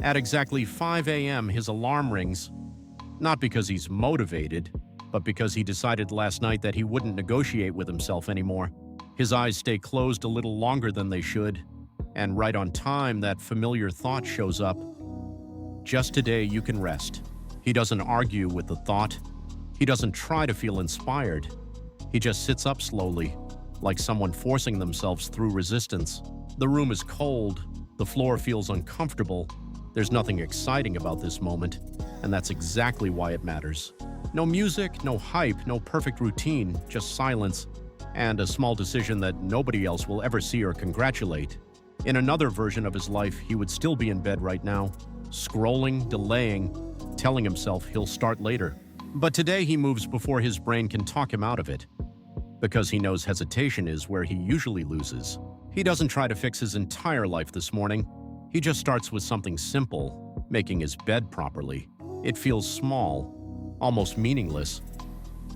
At exactly 5 a.m., his alarm rings, not because he's motivated, but because he decided last night that he wouldn't negotiate with himself anymore. His eyes stay closed a little longer than they should, and right on time, that familiar thought shows up. Just today, you can rest. He doesn't argue with the thought. He doesn't try to feel inspired. He just sits up slowly, like someone forcing themselves through resistance. The room is cold. The floor feels uncomfortable. There's nothing exciting about this moment, and that's exactly why it matters. No music, no hype, no perfect routine, just silence, and a small decision that nobody else will ever see or congratulate. In another version of his life, he would still be in bed right now, scrolling, delaying, telling himself he'll start later. But today he moves before his brain can talk him out of it, because he knows hesitation is where he usually loses. He doesn't try to fix his entire life this morning. He just starts with something simple, making his bed properly. It feels small, almost meaningless.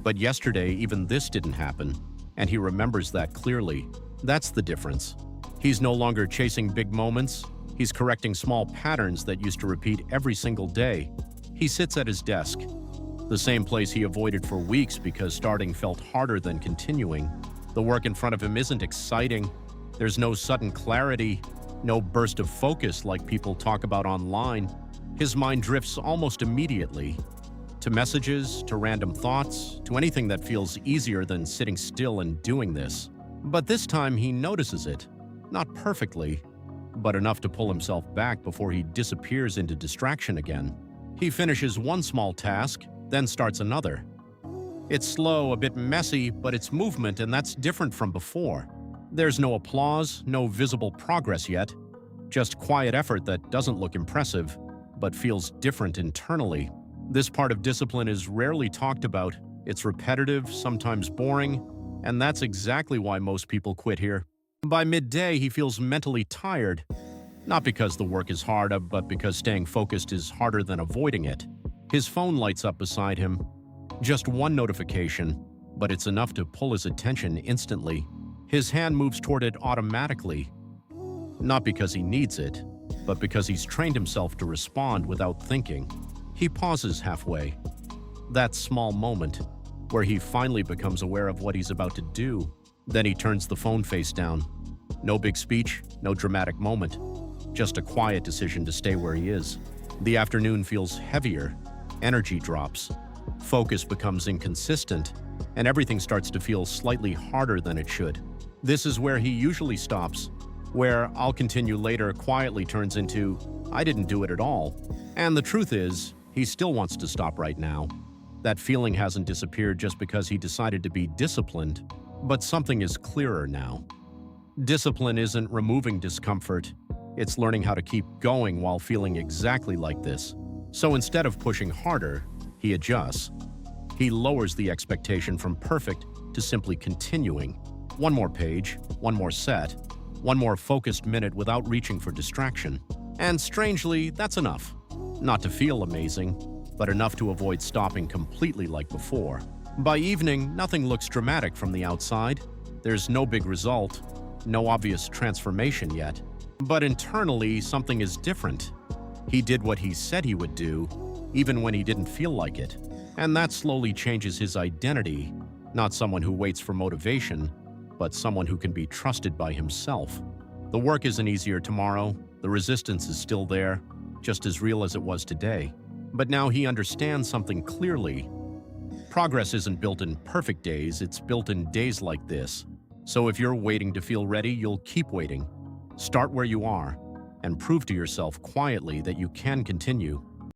But yesterday, even this didn't happen, and he remembers that clearly. That's the difference. He's no longer chasing big moments. He's correcting small patterns that used to repeat every single day. He sits at his desk, the same place he avoided for weeks because starting felt harder than continuing. The work in front of him isn't exciting. There's no sudden clarity, no burst of focus like people talk about online. His mind drifts almost immediately to messages, to random thoughts, to anything that feels easier than sitting still and doing this. But this time he notices it, not perfectly, but enough to pull himself back before he disappears into distraction again. He finishes one small task, then starts another. It's slow, a bit messy, but it's movement, and that's different from before. There's no applause, no visible progress yet, just quiet effort that doesn't look impressive, but feels different internally. This part of discipline is rarely talked about. It's repetitive, sometimes boring, and that's exactly why most people quit here. By midday, he feels mentally tired, not because the work is hard, but because staying focused is harder than avoiding it. His phone lights up beside him. Just one notification, but it's enough to pull his attention instantly. His hand moves toward it automatically, not because he needs it, but because he's trained himself to respond without thinking. He pauses halfway. That small moment, where he finally becomes aware of what he's about to do. Then he turns the phone face down. No big speech, no dramatic moment, just a quiet decision to stay where he is. The afternoon feels heavier, energy drops, focus becomes inconsistent, and everything starts to feel slightly harder than it should. This is where he usually stops, where "I'll continue later" quietly turns into "I didn't do it at all." And the truth is, he still wants to stop right now. That feeling hasn't disappeared just because he decided to be disciplined, but something is clearer now. Discipline isn't removing discomfort, it's learning how to keep going while feeling exactly like this. So instead of pushing harder, he adjusts. He lowers the expectation from perfect to simply continuing. One more page, one more set, one more focused minute without reaching for distraction. And strangely, that's enough. Not to feel amazing, but enough to avoid stopping completely like before. By evening, nothing looks dramatic from the outside. There's no big result, no obvious transformation yet. But internally, something is different. He did what he said he would do, even when he didn't feel like it. And that slowly changes his identity, not someone who waits for motivation, but someone who can be trusted by himself. The work isn't easier tomorrow, the resistance is still there, just as real as it was today. But now he understands something clearly. Progress isn't built in perfect days, it's built in days like this. So if you're waiting to feel ready, you'll keep waiting. Start where you are, and prove to yourself quietly that you can continue.